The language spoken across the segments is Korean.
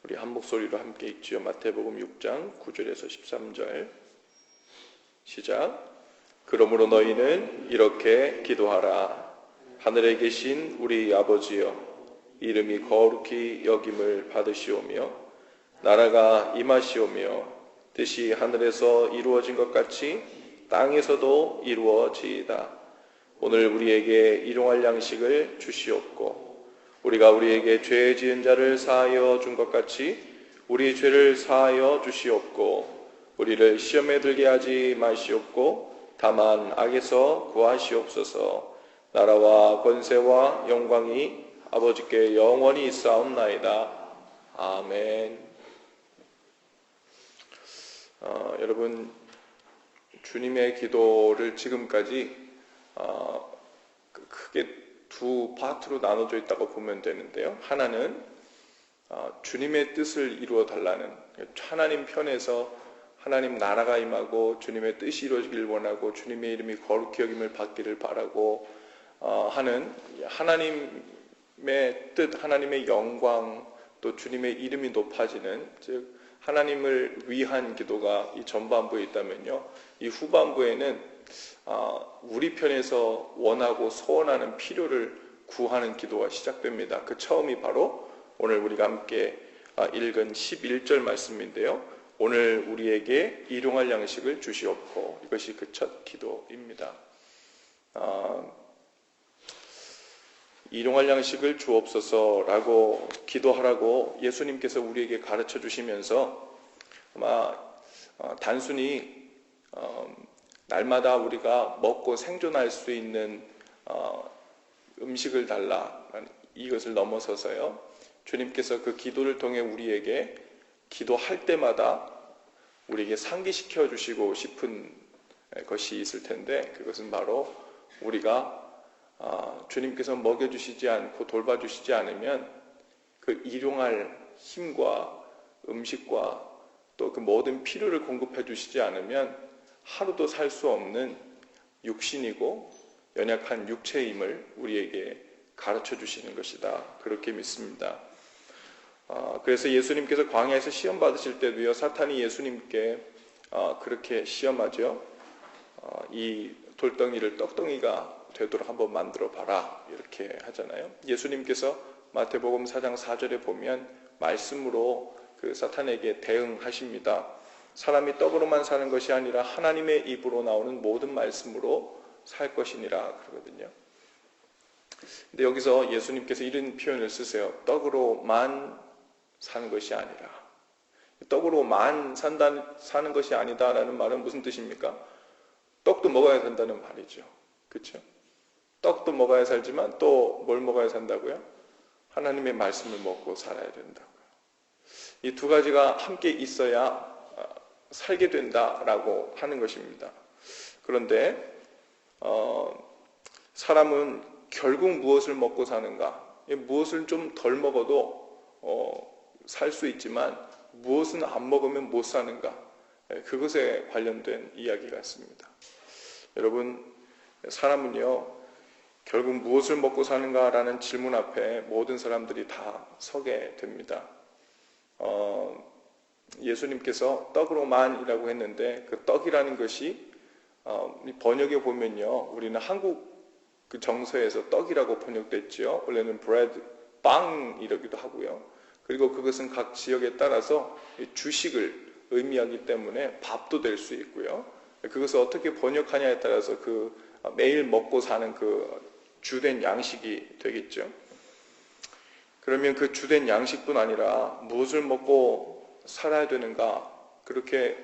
우리 한 목소리로 함께 읽지요. 마태복음 6장 9절에서 13절 시작. 그러므로 너희는 이렇게 기도하라. 하늘에 계신 우리 아버지여, 이름이 거룩히 여김을 받으시오며 나라가 임하시오며 뜻이 하늘에서 이루어진 것 같이 땅에서도 이루어지이다. 오늘 우리에게 일용할 양식을 주시옵고 우리가 우리에게 죄 지은 자를 사하여 준 것 같이 우리 죄를 사하여 주시옵고 우리를 시험에 들게 하지 마시옵고 다만 악에서 구하시옵소서. 나라와 권세와 영광이 아버지께 영원히 있사옵나이다. 아멘. 여러분, 주님의 기도를 지금까지 크게 두 파트로 나눠져 있다고 보면 되는데요. 하나는 주님의 뜻을 이루어 달라는, 하나님 편에서 하나님 나라가 임하고 주님의 뜻이 이루어지길 원하고 주님의 이름이 거룩히 여김을 받기를 바라고 하는 하나님의 뜻, 하나님의 영광, 또 주님의 이름이 높아지는, 즉 하나님을 위한 기도가 이 전반부에 있다면요, 이 후반부에는 우리 편에서 원하고 소원하는 필요를 구하는 기도가 시작됩니다. 그 처음이 바로 오늘 우리가 함께 읽은 11절 말씀인데요. 오늘 우리에게 일용할 양식을 주시옵고, 이것이 그 첫 기도입니다. 일용할 양식을 주옵소서라고 기도하라고 예수님께서 우리에게 가르쳐 주시면서 아마 단순히 날마다 우리가 먹고 생존할 수 있는 음식을 달라, 이것을 넘어서서요, 주님께서 그 기도를 통해 우리에게 기도할 때마다 우리에게 상기시켜 주시고 싶은 것이 있을 텐데, 그것은 바로 우리가 주님께서 먹여주시지 않고 돌봐주시지 않으면 그 일용할 힘과 음식과 또 그 모든 필요를 공급해 주시지 않으면 하루도 살 수 없는 육신이고 연약한 육체임을 우리에게 가르쳐 주시는 것이다, 그렇게 믿습니다. 그래서 예수님께서 광야에서 시험 받으실 때도요, 사탄이 예수님께 그렇게 시험하죠. 이 돌덩이를 떡덩이가 되도록 한번 만들어 봐라, 이렇게 하잖아요. 예수님께서 마태복음 4장 4절에 보면 말씀으로 그 사탄에게 대응하십니다. 사람이 떡으로만 사는 것이 아니라 하나님의 입으로 나오는 모든 말씀으로 살 것이니라 그러거든요. 근데 여기서 예수님께서 이런 표현을 쓰세요. 떡으로만 사는 것이 아니라. 떡으로만 사는 것이 아니다라는 말은 무슨 뜻입니까? 떡도 먹어야 된다는 말이죠. 그렇죠? 떡도 먹어야 살지만 또 뭘 먹어야 산다고요? 하나님의 말씀을 먹고 살아야 된다고요. 이 두 가지가 함께 있어야 살게 된다라고 하는 것입니다. 그런데 사람은 결국 무엇을 먹고 사는가? 무엇을 좀 덜 먹어도 살 수 있지만 무엇은 안 먹으면 못 사는가? 그것에 관련된 이야기 같습니다. 여러분, 사람은요, 결국 무엇을 먹고 사는가라는 질문 앞에 모든 사람들이 다 서게 됩니다. 예수님께서 떡으로만이라고 했는데 그 떡이라는 것이 번역에 보면요, 우리는 한국 그 정서에서 떡이라고 번역됐죠. 원래는 bread, 빵이라기도 하고요. 그리고 그것은 각 지역에 따라서 주식을 의미하기 때문에 밥도 될 수 있고요. 그것을 어떻게 번역하냐에 따라서 그 매일 먹고 사는 그 주된 양식이 되겠죠. 그러면 그 주된 양식뿐 아니라 무엇을 먹고 살아야 되는가? 그렇게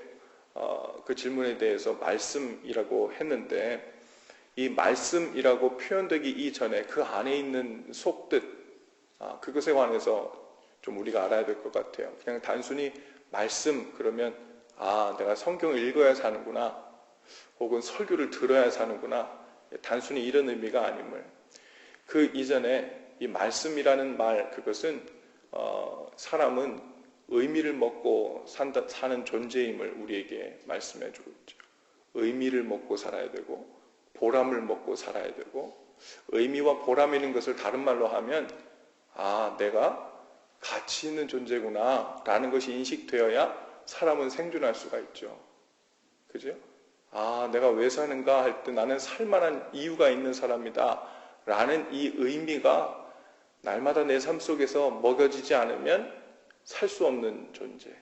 그 질문에 대해서 말씀이라고 했는데, 이 말씀이라고 표현되기 이전에 그 안에 있는 속뜻, 그것에 관해서 좀 우리가 알아야 될 것 같아요. 그냥 단순히 말씀 그러면 내가 성경을 읽어야 사는구나, 혹은 설교를 들어야 사는구나, 단순히 이런 의미가 아님을, 그 이전에 이 말씀이라는 말, 그것은 사람은 의미를 먹고 사는 존재임을 우리에게 말씀해 주고 있죠. 의미를 먹고 살아야 되고 보람을 먹고 살아야 되고, 의미와 보람 있는 것을 다른 말로 하면 내가 가치 있는 존재구나 라는 것이 인식되어야 사람은 생존할 수가 있죠. 그죠? 아, 내가 왜 사는가 할 때 나는 살만한 이유가 있는 사람이다 라는 이 의미가 날마다 내 삶 속에서 먹여지지 않으면 살 수 없는 존재.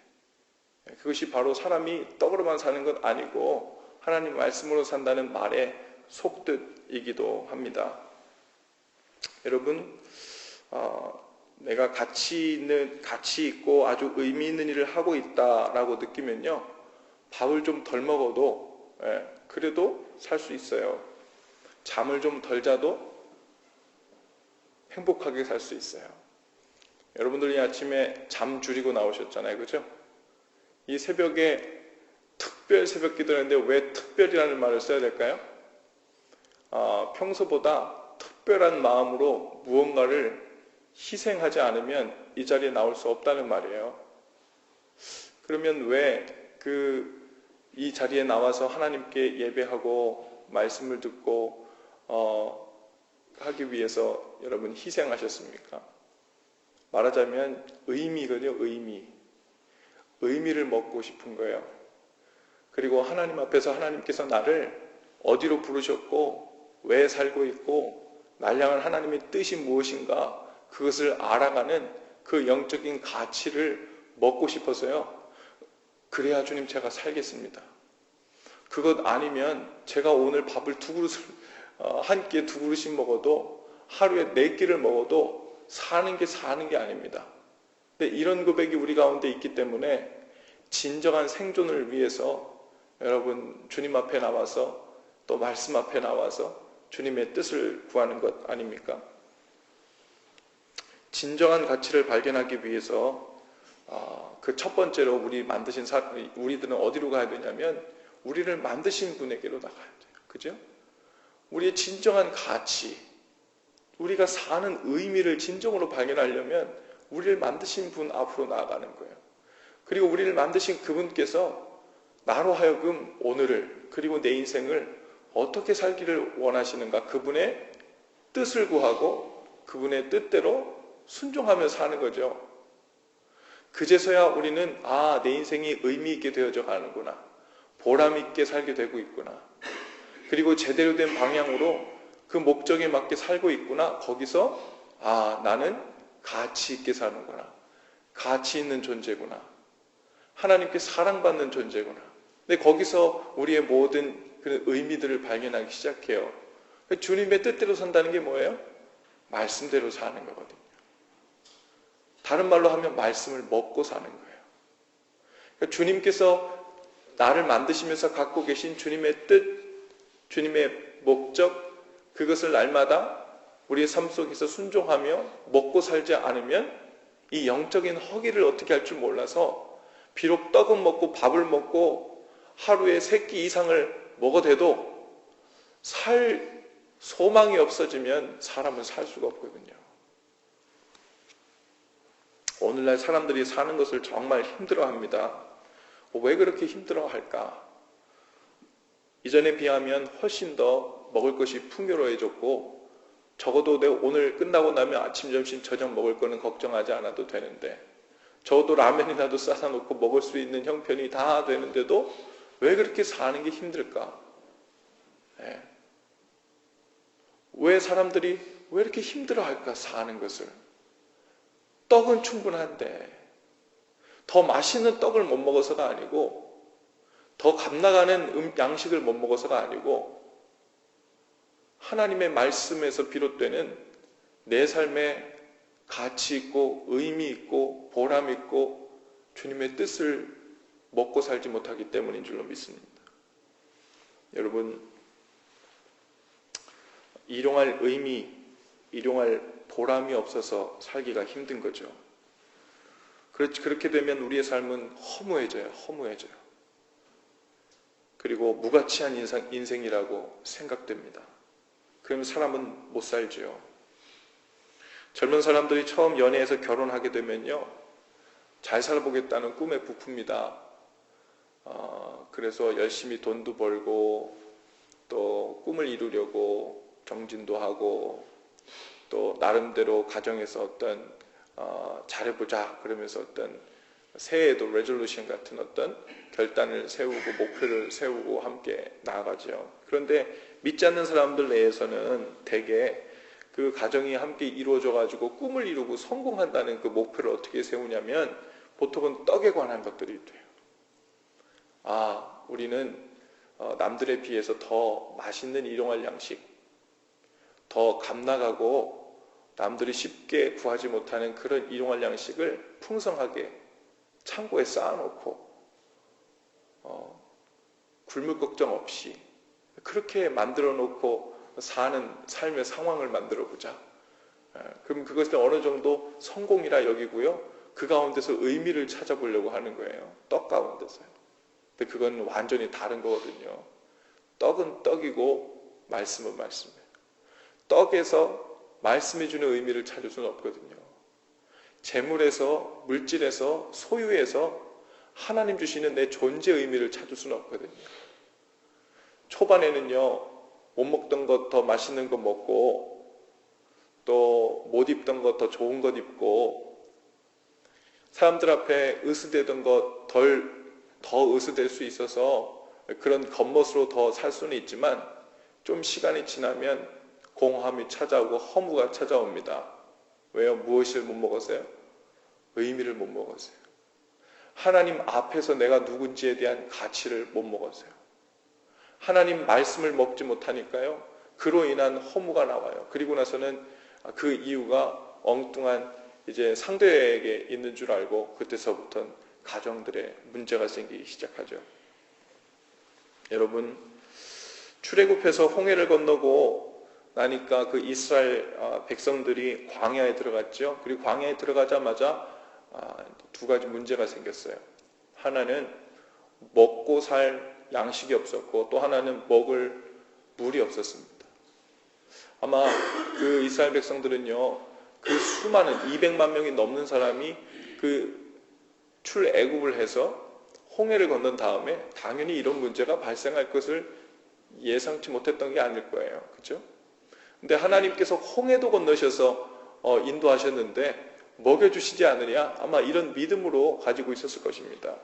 그것이 바로 사람이 떡으로만 사는 것 아니고 하나님 말씀으로 산다는 말의 속뜻이기도 합니다. 여러분, 내가 가치 있고 아주 의미 있는 일을 하고 있다라고 느끼면요, 밥을 좀 덜 먹어도 그래도 살 수 있어요. 잠을 좀 덜 자도 행복하게 살 수 있어요. 여러분들이 아침에 잠 줄이고 나오셨잖아요, 그죠? 이 새벽에 특별 새벽 기도하는데 왜 특별이라는 말을 써야 될까요? 평소보다 특별한 마음으로 무언가를 희생하지 않으면 이 자리에 나올 수 없다는 말이에요. 그러면 왜 이 자리에 나와서 하나님께 예배하고 말씀을 듣고 하기 위해서 여러분 희생하셨습니까? 말하자면 의미거든요. 의미를 먹고 싶은 거예요. 그리고 하나님 앞에서 하나님께서 나를 어디로 부르셨고 왜 살고 있고 날 향한 하나님의 뜻이 무엇인가 그것을 알아가는 그 영적인 가치를 먹고 싶어서요. 그래야 주님 제가 살겠습니다. 그것 아니면 제가 오늘 밥을 한 끼에 2그릇씩 먹어도 하루에 4끼를 먹어도 사는 게 아닙니다. 근데 이런 고백이 우리 가운데 있기 때문에 진정한 생존을 위해서 여러분 주님 앞에 나와서 또 말씀 앞에 나와서 주님의 뜻을 구하는 것 아닙니까? 진정한 가치를 발견하기 위해서 그 첫 번째로 우리들은 어디로 가야 되냐면 우리를 만드신 분에게로 나가야 돼요. 그죠? 우리의 진정한 가치, 우리가 사는 의미를 진정으로 발견하려면 우리를 만드신 분 앞으로 나아가는 거예요. 그리고 우리를 만드신 그분께서 나로 하여금 오늘을 그리고 내 인생을 어떻게 살기를 원하시는가 그분의 뜻을 구하고 그분의 뜻대로 순종하며 사는 거죠. 그제서야 우리는 내 인생이 의미 있게 되어져 가는구나. 보람 있게 살게 되고 있구나. 그리고 제대로 된 방향으로 그 목적에 맞게 살고 있구나. 거기서 나는 가치 있게 사는구나. 가치 있는 존재구나. 하나님께 사랑받는 존재구나. 근데 거기서 우리의 모든 그런 의미들을 발견하기 시작해요. 주님의 뜻대로 산다는 게 뭐예요? 말씀대로 사는 거거든요. 다른 말로 하면 말씀을 먹고 사는 거예요. 그러니까 주님께서 나를 만드시면서 갖고 계신 주님의 뜻, 주님의 목적, 그것을 날마다 우리의 삶 속에서 순종하며 먹고 살지 않으면 이 영적인 허기를 어떻게 할 줄 몰라서 비록 떡은 먹고 밥을 먹고 하루에 3끼 이상을 먹어대도 살 소망이 없어지면 사람은 살 수가 없거든요. 오늘날 사람들이 사는 것을 정말 힘들어합니다. 왜 그렇게 힘들어할까? 이전에 비하면 훨씬 더 먹을 것이 풍요로워졌고 적어도 내가 오늘 끝나고 나면 아침, 점심, 저녁 먹을 거는 걱정하지 않아도 되는데 적어도 라면이라도 싸서 놓고 먹을 수 있는 형편이 다 되는데도 왜 그렇게 사는 게 힘들까? 왜 사람들이 왜 이렇게 힘들어할까? 사는 것을. 떡은 충분한데 더 맛있는 떡을 못 먹어서가 아니고 더 값나가는 양식을 못 먹어서가 아니고 하나님의 말씀에서 비롯되는 내 삶에 가치 있고 의미 있고 보람 있고 주님의 뜻을 먹고 살지 못하기 때문인 줄로 믿습니다. 여러분, 일용할 의미, 일용할 보람이 없어서 살기가 힘든 거죠. 그렇게 되면 우리의 삶은 허무해져요. 그리고 무가치한 인생이라고 생각됩니다. 그러면 사람은 못 살죠. 젊은 사람들이 처음 연애해서 결혼하게 되면요, 잘 살아보겠다는 꿈에 부풉니다. 그래서 열심히 돈도 벌고 또 꿈을 이루려고 정진도 하고 또 나름대로 가정에서 어떤 잘해보자 그러면서 어떤 새해에도 레졸루션 같은 어떤 결단을 세우고 목표를 세우고 함께 나아가죠. 그런데 믿지 않는 사람들 내에서는 대개 그 가정이 함께 이루어져 가지고 꿈을 이루고 성공한다는 그 목표를 어떻게 세우냐면 보통은 떡에 관한 것들이 돼요. 우리는 남들에 비해서 더 맛있는 일용할 양식, 더 값나가고 남들이 쉽게 구하지 못하는 그런 일용할 양식을 풍성하게 창고에 쌓아놓고 굶을 걱정 없이 그렇게 만들어 놓고 사는 삶의 상황을 만들어 보자. 그럼 그것을 어느 정도 성공이라 여기고요. 그 가운데서 의미를 찾아보려고 하는 거예요. 떡 가운데서요. 근데 그건 완전히 다른 거거든요. 떡은 떡이고 말씀은 말씀이에요. 떡에서 말씀이 주는 의미를 찾을 수는 없거든요. 재물에서, 물질에서, 소유에서 하나님 주시는 내 존재의 의미를 찾을 수는 없거든요. 초반에는요, 못 먹던 것 더 맛있는 거 먹고 또 못 입던 것 더 좋은 것 입고 사람들 앞에 으스대던 것 더 으스댈 수 있어서 그런 겉멋으로 더 살 수는 있지만 좀 시간이 지나면 공허함이 찾아오고 허무가 찾아옵니다. 왜요? 무엇을 못 먹었어요? 의미를 못 먹었어요. 하나님 앞에서 내가 누군지에 대한 가치를 못 먹었어요. 하나님 말씀을 먹지 못하니까요. 그로 인한 허무가 나와요. 그리고 나서는 그 이유가 엉뚱한 이제 상대에게 있는 줄 알고 그때서부터는 가정들의 문제가 생기기 시작하죠. 여러분, 출애굽해서 홍해를 건너고 나니까 그 이스라엘 백성들이 광야에 들어갔죠. 그리고 광야에 들어가자마자 두 가지 문제가 생겼어요. 하나는 먹고 살 양식이 없었고 또 하나는 먹을 물이 없었습니다. 아마 그 이스라엘 백성들은요, 그 수많은 200만 명이 넘는 사람이 그 출애굽을 해서 홍해를 건넌 다음에 당연히 이런 문제가 발생할 것을 예상치 못했던 게 아닐 거예요. 그렇죠? 근데 하나님께서 홍해도 건너셔서 인도하셨는데 먹여주시지 않으냐? 아마 이런 믿음으로 가지고 있었을 것입니다.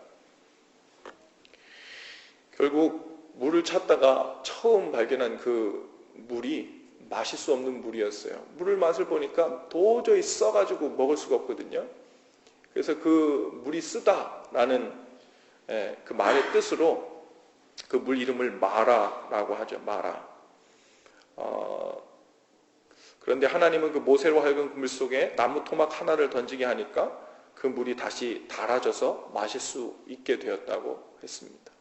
결국 물을 찾다가 처음 발견한 그 물이 마실 수 없는 물이었어요. 물을 맛을 보니까 도저히 써가지고 먹을 수가 없거든요. 그래서 그 물이 쓰다라는 그 말의 뜻으로 그 물 이름을 마라라고 하죠. 마라. 그런데 하나님은 그 모세로 하여금 그 물 속에 나무 토막 하나를 던지게 하니까 그 물이 다시 달아져서 마실 수 있게 되었다고 했습니다.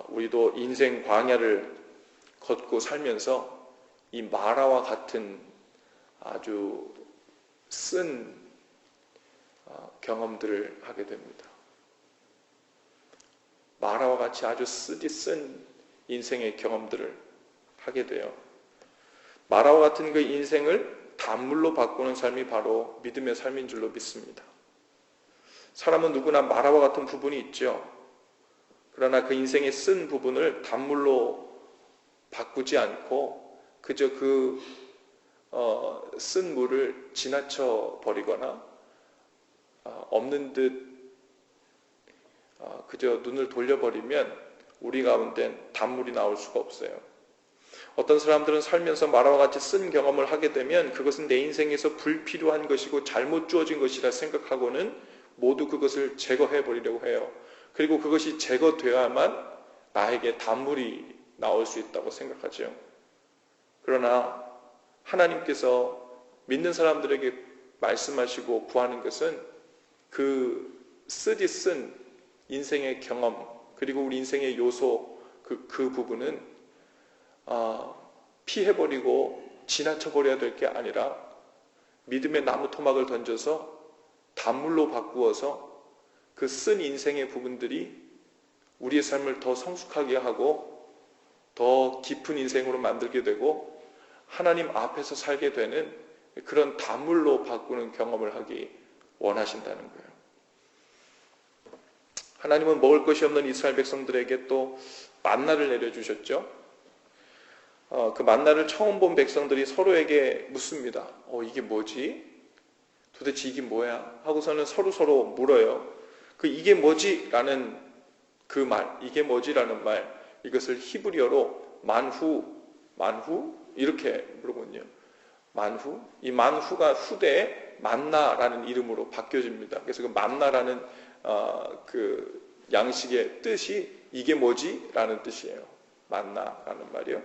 우리도 인생 광야를 걷고 살면서 이 마라와 같은 아주 쓴 경험들을 하게 됩니다. 마라와 같이 아주 쓰디 쓴 인생의 경험들을 하게 돼요. 마라와 같은 그 인생을 단물로 바꾸는 삶이 바로 믿음의 삶인 줄로 믿습니다. 사람은 누구나 마라와 같은 부분이 있죠. 그러나 그 인생의 쓴 부분을 단물로 바꾸지 않고 그저 그 쓴 물을 지나쳐 버리거나 없는 듯 그저 눈을 돌려버리면 우리 가운데는 단물이 나올 수가 없어요. 어떤 사람들은 살면서 마라와 같이 쓴 경험을 하게 되면 그것은 내 인생에서 불필요한 것이고 잘못 주어진 것이라 생각하고는 모두 그것을 제거해 버리려고 해요. 그리고 그것이 제거되어야만 나에게 단물이 나올 수 있다고 생각하죠. 그러나 하나님께서 믿는 사람들에게 말씀하시고 구하는 것은 그 쓰디 쓴 인생의 경험 그리고 우리 인생의 요소 그 부분은 피해버리고 지나쳐버려야 될 게 아니라 믿음의 나무 토막을 던져서 단물로 바꾸어서 그 쓴 인생의 부분들이 우리의 삶을 더 성숙하게 하고 더 깊은 인생으로 만들게 되고 하나님 앞에서 살게 되는 그런 단물로 바꾸는 경험을 하기 원하신다는 거예요. 하나님은 먹을 것이 없는 이스라엘 백성들에게 또 만나를 내려주셨죠. 그 만나를 처음 본 백성들이 서로에게 묻습니다. 이게 뭐지? 도대체 이게 뭐야? 하고서는 서로 물어요. 그 이게 뭐지? 라는 그 말, 이게 뭐지? 라는 말, 이것을 히브리어로 만후? 이렇게 물어보거든요. 만후? 이 만후가 후대에 만나라는 이름으로 바뀌어집니다. 그래서 그 만나라는 그 양식의 뜻이 이게 뭐지? 라는 뜻이에요. 만나라는 말이요.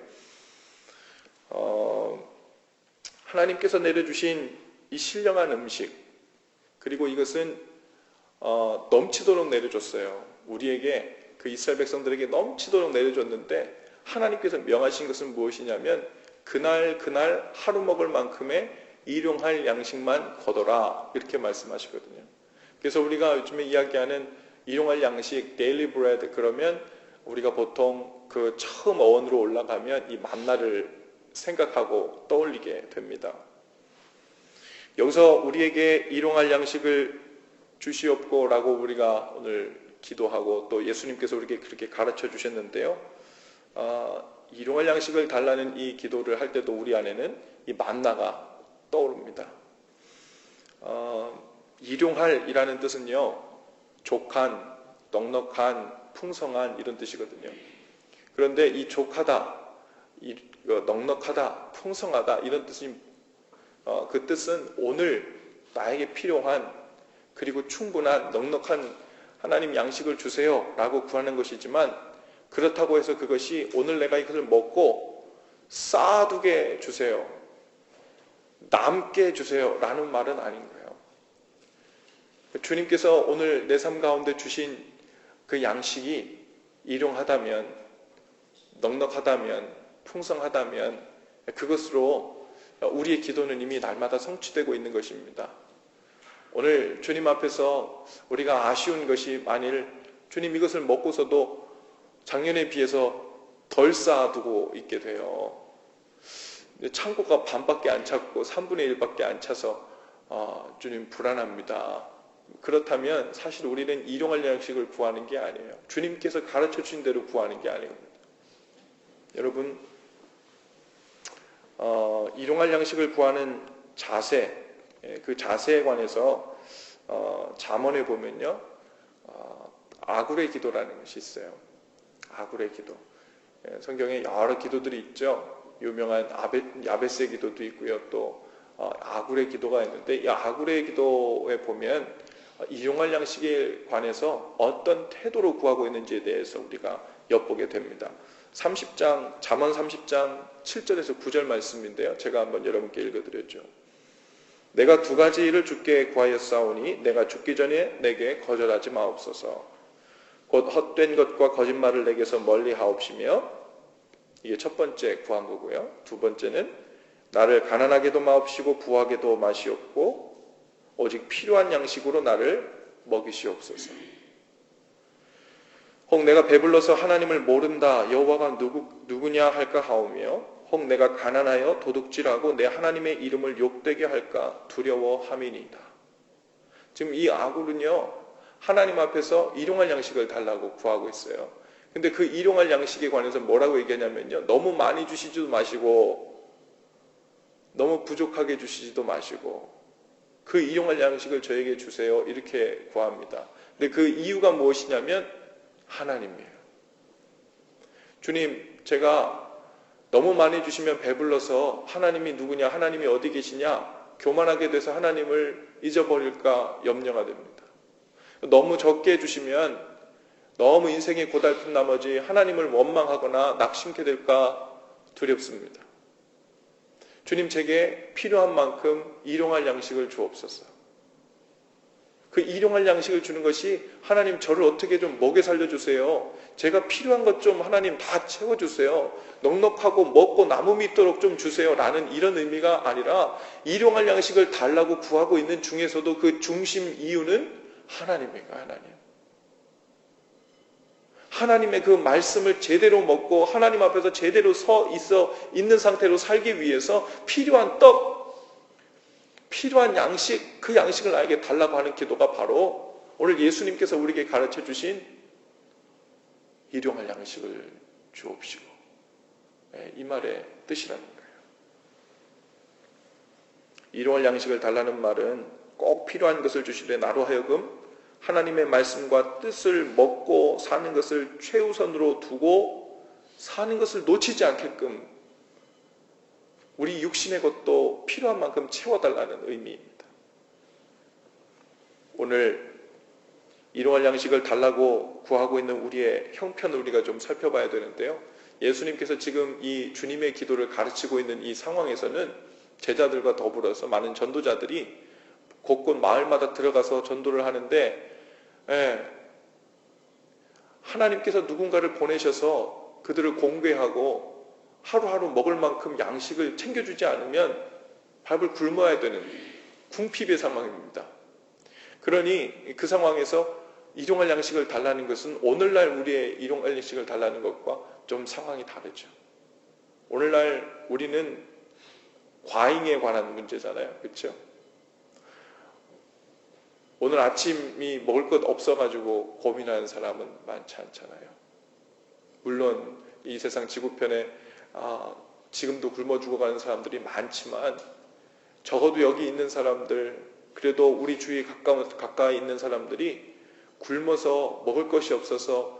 하나님께서 내려주신 이 신령한 음식, 그리고 이것은 넘치도록 내려줬어요. 우리에게, 그 이스라엘 백성들에게 넘치도록 내려줬는데, 하나님께서 명하신 것은 무엇이냐면 그날 하루 먹을 만큼의 일용할 양식만 거둬라, 이렇게 말씀하시거든요. 그래서 우리가 요즘에 이야기하는 일용할 양식, daily bread, 그러면 우리가 보통 그 처음 어원으로 올라가면 이 만나를 생각하고 떠올리게 됩니다. 여기서 우리에게 일용할 양식을 주시옵고 라고 우리가 오늘 기도하고, 또 예수님께서 우리에게 그렇게 가르쳐 주셨는데요. 일용할 양식을 달라는 이 기도를 할 때도 우리 안에는 이 만나가 떠오릅니다. 일용할이라는 뜻은요, 족한, 넉넉한, 풍성한, 이런 뜻이거든요. 그런데 이 족하다, 넉넉하다, 풍성하다, 이런 뜻이, 그 뜻은 오늘 나에게 필요한, 그리고 충분한, 넉넉한 하나님 양식을 주세요 라고 구하는 것이지만, 그렇다고 해서 그것이 오늘 내가 이것을 먹고 쌓아두게 주세요, 남게 주세요 라는 말은 아닌 거예요. 주님께서 오늘 내 삶 가운데 주신 그 양식이 일용하다면, 넉넉하다면, 풍성하다면 그것으로 우리의 기도는 이미 날마다 성취되고 있는 것입니다. 오늘 주님 앞에서 우리가 아쉬운 것이, 만일 주님 이것을 먹고서도 작년에 비해서 덜 쌓아두고 있게 돼요. 창고가 반밖에 안 찼고 3분의 1밖에 안 차서 주님 불안합니다. 그렇다면 사실 우리는 일용할 양식을 구하는 게 아니에요. 주님께서 가르쳐 주신 대로 구하는 게 아닙니다. 여러분, 일용할 양식을 구하는 자세, 그 자세에 관해서 잠언에 보면요, 아굴의 기도라는 것이 있어요. 아굴의 기도. 성경에 여러 기도들이 있죠. 유명한 야베스의 기도도 있고요. 또 아굴의 기도가 있는데, 이 아굴의 기도에 보면 일용할 양식에 관해서 어떤 태도로 구하고 있는지에 대해서 우리가 엿보게 됩니다. 잠언 30장 7절에서 9절 말씀인데요. 제가 한번 여러분께 읽어드렸죠. 내가 두 가지를 주께 구하였사오니 내가 죽기 전에 내게 거절하지 마옵소서. 곧 헛된 것과 거짓말을 내게서 멀리 하옵시며, 이게 첫 번째 구한 거고요. 두 번째는 나를 가난하게도 마옵시고 부하게도 마시옵고 오직 필요한 양식으로 나를 먹이시옵소서. 혹 내가 배불러서 하나님을 모른다, 여호와가 누구냐 할까 하오며, 혹 내가 가난하여 도둑질하고 내 하나님의 이름을 욕되게 할까 두려워함이니이다. 지금 이 아굴은요, 하나님 앞에서 일용할 양식을 달라고 구하고 있어요. 근데 그 일용할 양식에 관해서 뭐라고 얘기하냐면요, 너무 많이 주시지도 마시고 너무 부족하게 주시지도 마시고 그 일용할 양식을 저에게 주세요, 이렇게 구합니다. 근데 그 이유가 무엇이냐면 하나님이에요. 주님, 제가 너무 많이 주시면 배불러서 하나님이 누구냐, 하나님이 어디 계시냐 교만하게 돼서 하나님을 잊어버릴까 염려가 됩니다. 너무 적게 주시면 너무 인생이 고달픈 나머지 하나님을 원망하거나 낙심케 될까 두렵습니다. 주님, 제게 필요한 만큼 일용할 양식을 주옵소서. 그 일용할 양식을 주는 것이, 하나님 저를 어떻게 좀 먹여 살려주세요, 제가 필요한 것 좀 하나님 다 채워주세요, 넉넉하고 먹고 남음이 있도록 좀 주세요 라는 이런 의미가 아니라, 일용할 양식을 달라고 구하고 있는 중에서도 그 중심 이유는 하나님이에요. 하나님의 그 말씀을 제대로 먹고 하나님 앞에서 제대로 서 있는 상태로 살기 위해서 필요한 떡, 필요한 양식, 그 양식을 나에게 달라고 하는 기도가 바로 오늘 예수님께서 우리에게 가르쳐 주신 일용할 양식을 주옵시고, 이 말의 뜻이라는 거예요. 일용할 양식을 달라는 말은 꼭 필요한 것을 주시되 나로 하여금 하나님의 말씀과 뜻을 먹고 사는 것을 최우선으로 두고 사는 것을 놓치지 않게끔 우리 육신의 것도 필요한 만큼 채워달라는 의미입니다. 오늘 일용할 양식을 달라고 구하고 있는 우리의 형편을 우리가 좀 살펴봐야 되는데요. 예수님께서 지금 이 주님의 기도를 가르치고 있는 이 상황에서는 제자들과 더불어서 많은 전도자들이 곳곳 마을마다 들어가서 전도를 하는데 하나님께서 누군가를 보내셔서 그들을 공개하고 하루하루 먹을 만큼 양식을 챙겨주지 않으면 밥을 굶어야 되는 궁핍의 상황입니다. 그러니 그 상황에서 일용할 양식을 달라는 것은 오늘날 우리의 일용할 양식을 달라는 것과 좀 상황이 다르죠. 오늘날 우리는 과잉에 관한 문제잖아요. 그렇죠? 오늘 아침이 먹을 것 없어가지고 고민하는 사람은 많지 않잖아요. 물론 이 세상 지구편에 지금도 굶어 죽어가는 사람들이 많지만 적어도 여기 있는 사람들, 그래도 우리 주위에 가까이 있는 사람들이 굶어서 먹을 것이 없어서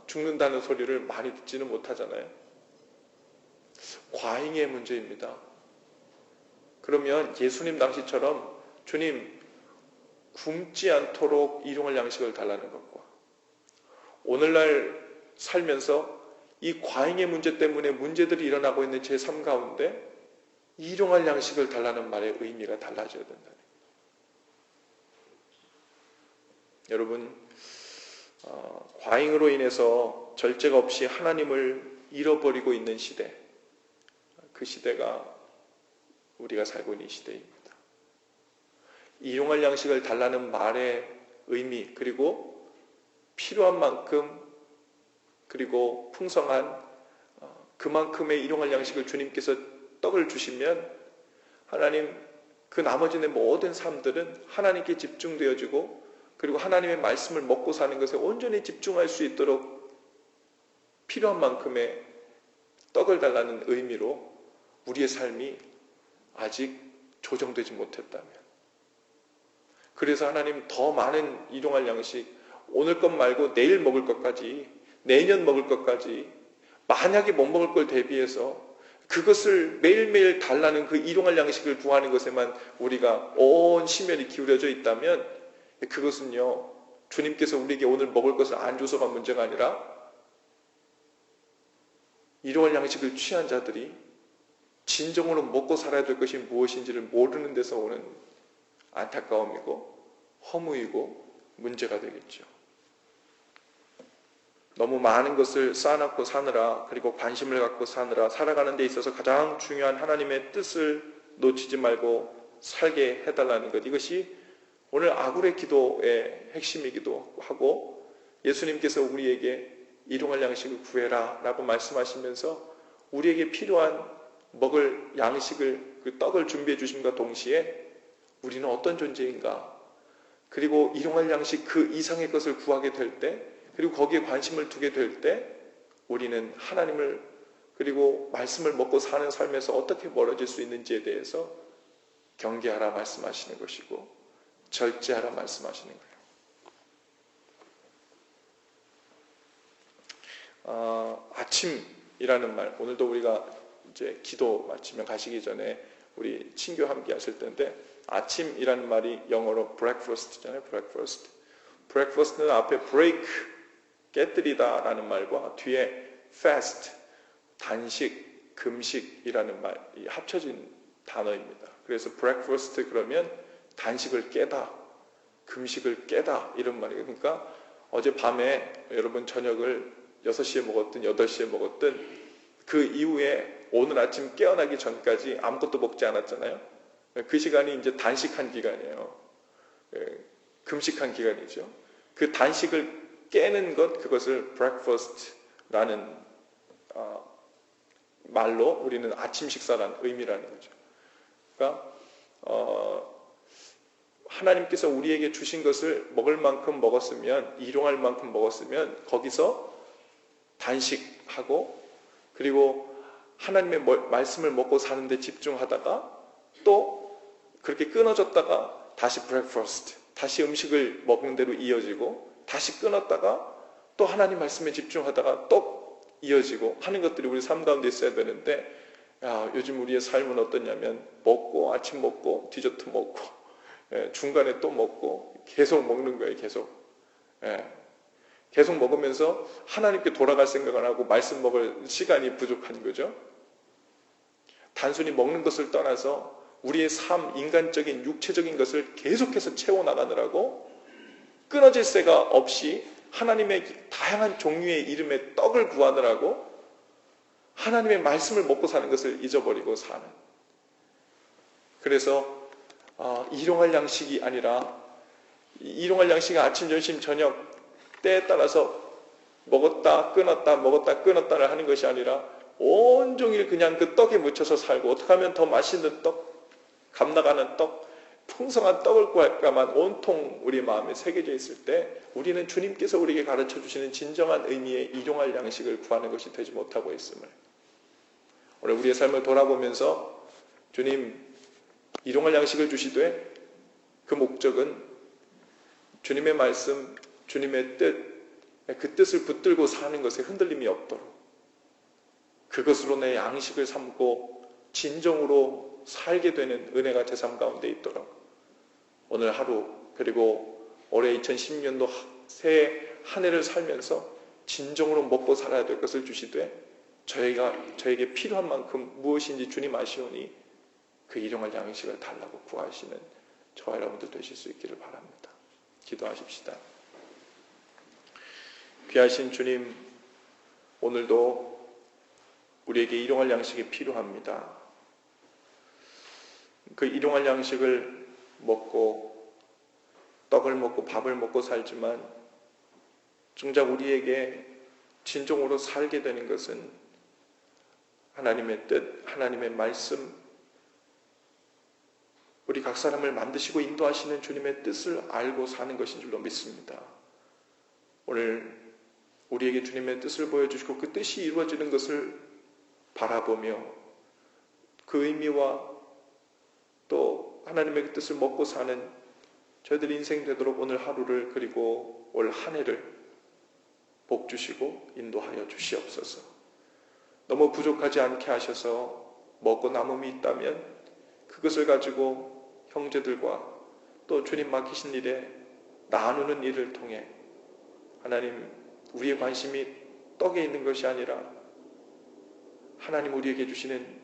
죽는다는 소리를 많이 듣지는 못하잖아요. 과잉의 문제입니다. 그러면 예수님 당시처럼 주님 굶지 않도록 일용할 양식을 달라는 것과 오늘날 살면서 이 과잉의 문제 때문에 문제들이 일어나고 있는 제 삶 가운데 일용할 양식을 달라는 말의 의미가 달라져야 된다는 거예요. 여러분, 과잉으로 인해서 절제가 없이 하나님을 잃어버리고 있는 시대, 그 시대가 우리가 살고 있는 시대입니다. 일용할 양식을 달라는 말의 의미, 그리고 필요한 만큼, 그리고 풍성한 그만큼의 일용할 양식을 주님께서 떡을 주시면 하나님 그 나머지의 모든 삶들은 하나님께 집중되어지고 그리고 하나님의 말씀을 먹고 사는 것에 온전히 집중할 수 있도록 필요한 만큼의 떡을 달라는 의미로 우리의 삶이 아직 조정되지 못했다면, 그래서 하나님 더 많은 일용할 양식, 오늘 것 말고 내일 먹을 것까지, 내년 먹을 것까지, 만약에 못 먹을 걸 대비해서 그것을 매일매일 달라는 그 일용할 양식을 구하는 것에만 우리가 온 심혈이 기울여져 있다면 그것은요, 주님께서 우리에게 오늘 먹을 것을 안 줘서가 문제가 아니라 일용할 양식을 취한 자들이 진정으로 먹고 살아야 될 것이 무엇인지를 모르는 데서 오는 안타까움이고 허무이고 문제가 되겠죠. 너무 많은 것을 쌓아놓고 사느라, 그리고 관심을 갖고 사느라 살아가는 데 있어서 가장 중요한 하나님의 뜻을 놓치지 말고 살게 해달라는 것, 이것이 오늘 아굴의 기도의 핵심이기도 하고, 예수님께서 우리에게 일용할 양식을 구해라 라고 말씀하시면서 우리에게 필요한 먹을 양식을, 그 떡을 준비해 주심과 동시에 우리는 어떤 존재인가, 그리고 일용할 양식 그 이상의 것을 구하게 될 때, 그리고 거기에 관심을 두게 될 때 우리는 하나님을, 그리고 말씀을 먹고 사는 삶에서 어떻게 멀어질 수 있는지에 대해서 경계하라 말씀하시는 것이고 절제하라 말씀하시는 거예요. 아침이라는 말, 오늘도 우리가 이제 기도 마치면 가시기 전에 우리 친교 함께 하실 텐데, 아침이라는 말이 영어로 breakfast잖아요. breakfast는 앞에 break, 깨뜨리다 라는 말과 뒤에 fast, 단식, 금식이라는 말이 합쳐진 단어입니다. 그래서 breakfast 그러면 단식을 깨다, 금식을 깨다 이런 말이에요. 그러니까 어젯밤에 여러분 저녁을 6시에 먹었든 8시에 먹었든 그 이후에 오늘 아침 깨어나기 전까지 아무것도 먹지 않았잖아요. 그 시간이 이제 단식한 기간이에요. 금식한 기간이죠. 그 단식을 깨는 것, 그것을 breakfast라는 말로 우리는 아침 식사라는 의미라는 거죠. 그러니까 하나님께서 우리에게 주신 것을 먹을 만큼 먹었으면, 일용할 만큼 먹었으면 거기서 단식하고, 그리고 하나님의 말씀을 먹고 사는데 집중하다가 또 그렇게 끊어졌다가 다시 브렉퍼스트, 다시 음식을 먹는 대로 이어지고, 다시 끊었다가 또 하나님 말씀에 집중하다가 또 이어지고 하는 것들이 우리 삶 가운데 있어야 되는데, 요즘 우리의 삶은 어떠냐면 먹고 아침 먹고 디저트 먹고 중간에 또 먹고 계속 먹는 거예요. 계속 먹으면서 하나님께 돌아갈 생각을 하고 말씀 먹을 시간이 부족한 거죠. 단순히 먹는 것을 떠나서 우리의 삶, 인간적인 육체적인 것을 계속해서 채워나가느라고 끊어질 새가 없이 하나님의 다양한 종류의 이름의 떡을 구하느라고 하나님의 말씀을 먹고 사는 것을 잊어버리고 사는, 그래서 일용할 양식이 아니라, 일용할 양식이 아침, 점심, 저녁 때에 따라서 먹었다 끊었다 먹었다 끊었다를 하는 것이 아니라 온종일 그냥 그 떡에 묻혀서 살고, 어떻게 하면 더 맛있는 떡, 감나가는 떡, 풍성한 떡을 구할까만 온통 우리 마음에 새겨져 있을 때 우리는 주님께서 우리에게 가르쳐 주시는 진정한 의미의 일용할 양식을 구하는 것이 되지 못하고 있음을, 오늘 우리의 삶을 돌아보면서 주님 일용할 양식을 주시되 그 목적은 주님의 말씀, 주님의 뜻, 그 뜻을 붙들고 사는 것에 흔들림이 없도록 그것으로 내 양식을 삼고 진정으로 살게 되는 은혜가 제 삶 가운데 있도록 오늘 하루, 그리고 올해 2010년도 새해 한 해를 살면서 진정으로 먹고 살아야 될 것을 주시되 저에게 필요한 만큼 무엇인지 주님 아시오니 그 일용할 양식을 달라고 구하시는 저와 여러분들 되실 수 있기를 바랍니다. 기도하십시다. 귀하신 주님, 오늘도 우리에게 일용할 양식이 필요합니다. 그 일용할 양식을 먹고 떡을 먹고 밥을 먹고 살지만 정작 우리에게 진정으로 살게 되는 것은 하나님의 뜻, 하나님의 말씀, 우리 각 사람을 만드시고 인도하시는 주님의 뜻을 알고 사는 것인 줄로 믿습니다. 오늘 우리에게 주님의 뜻을 보여주시고 그 뜻이 이루어지는 것을 바라보며 그 의미와 또 하나님의 그 뜻을 먹고 사는 저희들 인생 되도록 오늘 하루를, 그리고 올 한 해를 복 주시고 인도하여 주시옵소서. 너무 부족하지 않게 하셔서 먹고 남음이 있다면 그것을 가지고 형제들과 또 주님 맡기신 일에 나누는 일을 통해 하나님, 우리의 관심이 떡에 있는 것이 아니라 하나님 우리에게 주시는,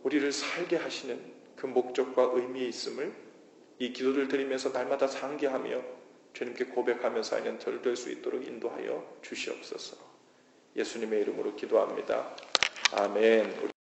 우리를 살게 하시는 그 목적과 의미에 있음을 이 기도를 드리면서 날마다 상기하며 주님께 고백하며 사는 저를 될 수 있도록 인도하여 주시옵소서. 예수님의 이름으로 기도합니다. 아멘.